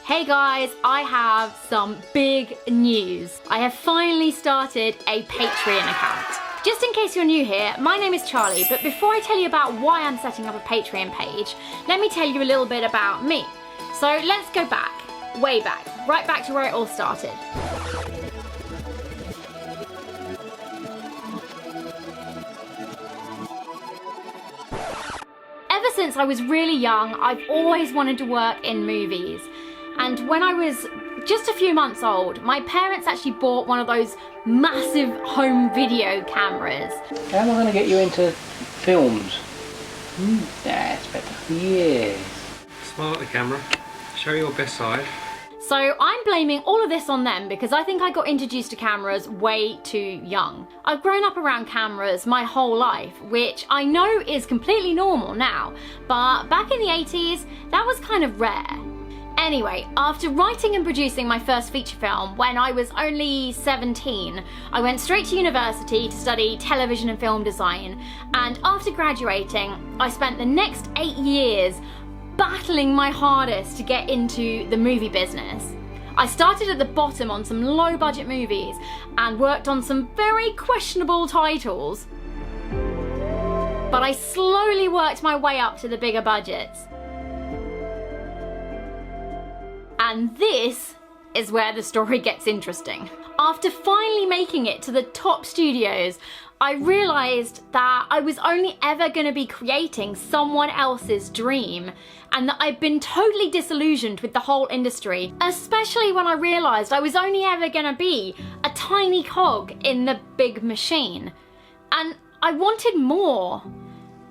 Hey guys, I have some big news. I have finally started a Patreon account. Just in case you're new here, my name is Charlie, but before I tell you about why I'm setting up a Patreon page, let me tell you a little bit about me. So let's go back, way back, right back to where it all started. Ever since I was really young, I've always wanted to work in movies. And when I was just a few months old, my parents actually bought one of those massive home video cameras. How am I going to get you into films? That's better. Yes. Smile at the camera. Show your best side. So I'm blaming all of this on them because I think I got introduced to cameras way too young. I've grown up around cameras my whole life, which I know is completely normal now, but back in the 80s, that was kind of rare. Anyway, after writing and producing my first feature film when I was only 17, I went straight to university to study television and film design, and after graduating, I spent the next 8 years battling my hardest to get into the movie business. I started at the bottom on some low budget movies and worked on some very questionable titles. But I slowly worked my way up to the bigger budgets. And this is where the story gets interesting. After finally making it to the top studios, I realized that I was only ever going to be creating someone else's dream, and that I'd been totally disillusioned with the whole industry, especially when I realized I was only ever going to be a tiny cog in the big machine. And I wanted more.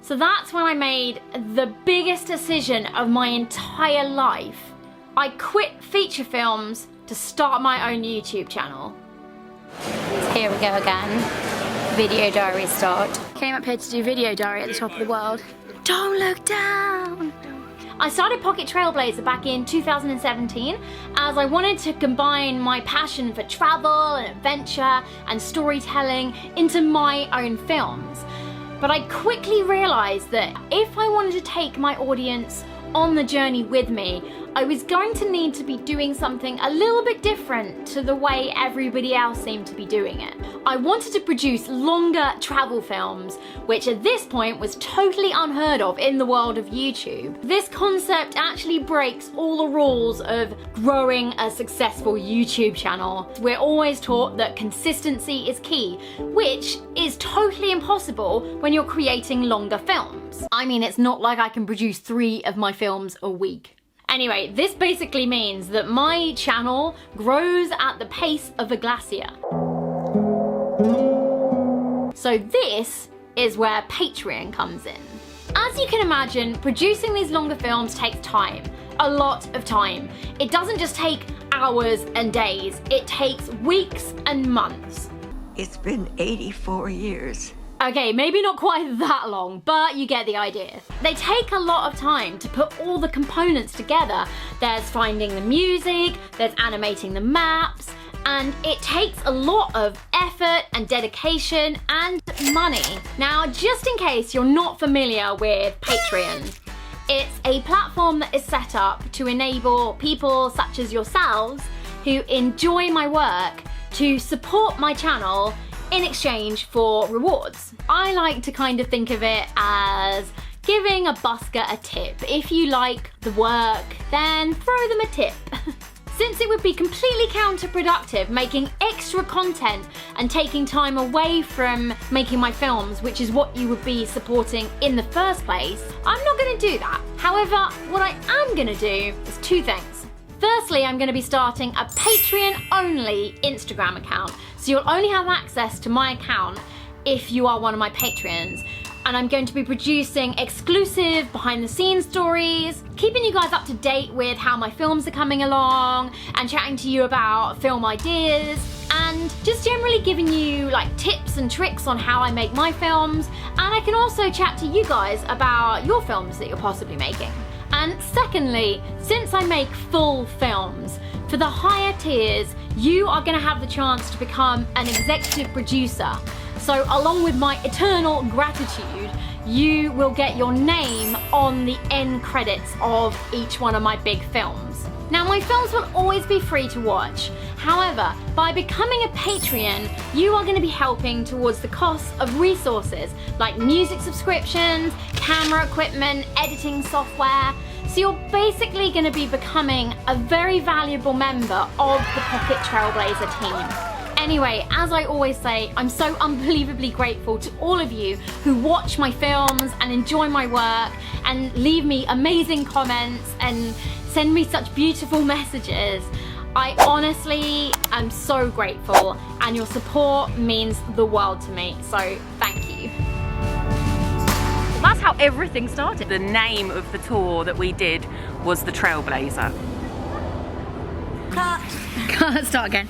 So that's when I made the biggest decision of my entire life. I quit feature films to start my own YouTube channel. So here we go again. Video diary start. Came up here to do video diary at the top of the world. Don't look down! I started Pocket Trailblazer back in 2017 as I wanted to combine my passion for travel and adventure and storytelling into my own films. But I quickly realized that if I wanted to take my audience on the journey with me, I was going to need to be doing something a little bit different to the way everybody else seemed to be doing it. I wanted to produce longer travel films, which at this point was totally unheard of in the world of YouTube. This concept actually breaks all the rules of growing a successful YouTube channel. We're always taught that consistency is key, which is totally impossible when you're creating longer films. I mean, it's not like I can produce 3 of my films a week. Anyway, this basically means that my channel grows at the pace of a glacier. So this is where Patreon comes in. As you can imagine, producing these longer films takes time, a lot of time. It doesn't just take hours and days, it takes weeks and months. It's been 84 years. Okay, maybe not quite that long, but you get the idea. They take a lot of time to put all the components together. There's finding the music, there's animating the maps, and it takes a lot of effort and dedication and money. Now, just in case you're not familiar with Patreon, it's a platform that is set up to enable people such as yourselves who enjoy my work to support my channel in exchange for rewards. I like to kind of think of it as giving a busker a tip. If you like the work, then throw them a tip. Since it would be completely counterproductive making extra content and taking time away from making my films, which is what you would be supporting in the first place, I'm not gonna do that. However, what I am gonna do is 2 things. Firstly, I'm going to be starting a Patreon-only Instagram account, so you'll only have access to my account if you are one of my Patreons. And I'm going to be producing exclusive behind-the-scenes stories, keeping you guys up to date with how my films are coming along, and chatting to you about film ideas, and just generally giving you like tips and tricks on how I make my films. And I can also chat to you guys about your films that you're possibly making. And secondly, since I make full films, for the higher tiers, you are going to have the chance to become an executive producer. So along with my eternal gratitude, you will get your name on the end credits of each one of my big films. Now, my films will always be free to watch. However, by becoming a Patreon, you are going to be helping towards the cost of resources like music subscriptions, camera equipment, editing software. So you're basically going to be becoming a very valuable member of the Pocket Trailblazer team. Anyway, as I always say, I'm so unbelievably grateful to all of you who watch my films and enjoy my work and leave me amazing comments and send me such beautiful messages. I honestly am so grateful, and your support means the world to me, so thank you. That's how everything started. The name of the tour that we did was the Trailblazer. Start again.